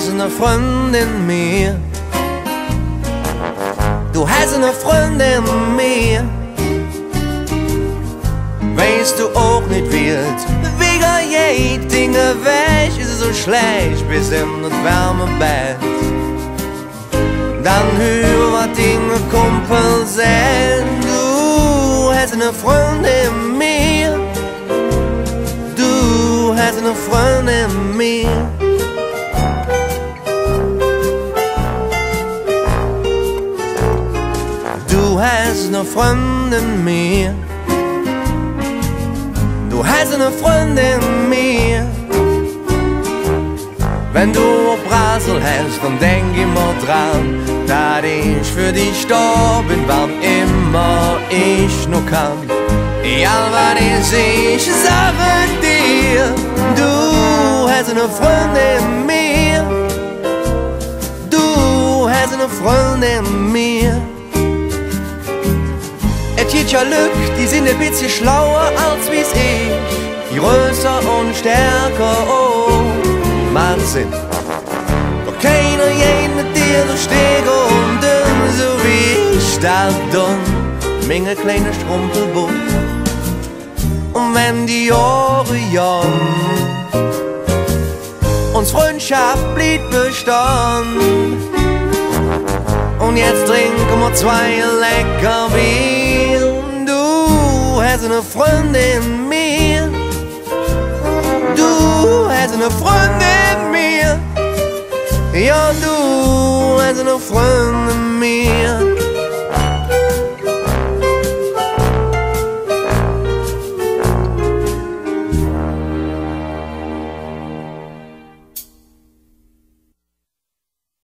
hast eine Freundin mehr. Du hast eine Freundin mehr. Weißt du auch nicht wird, wegen je Dinge weg, ist es so schlecht bis in das warme Bett. Dann hör, was Dinge Kumpel sind. Du hast eine Freundin mehr. Du hast eine Freundin mehr. Du hast eine Freundin mehr. Du hast eine Freundin mehr. Wenn du auf Brasel hältst, dann denk immer dran, dass ich für dich da bin, wann immer ich nur kann. Egal was ich sage dir, du hast eine Freundin mehr. Du hast eine Freundin mehr. Es gibt ja Leute, die sind ein bisschen schlauer als wie's ich, größer und stärker, oh, macht Sinn. Doch keiner geht mit dir so Steg und dünn, so wie ich, stark dumm, Menge kleine Strumpelbuch. Und wenn die Jahre jung, uns Freundschaft blieb bestand, und jetzt trinken wir 2 lecker Bier. Du hast eine Freundin mehr. Du hast eine Freundin mehr. Ja, du hast eine Freundin mehr.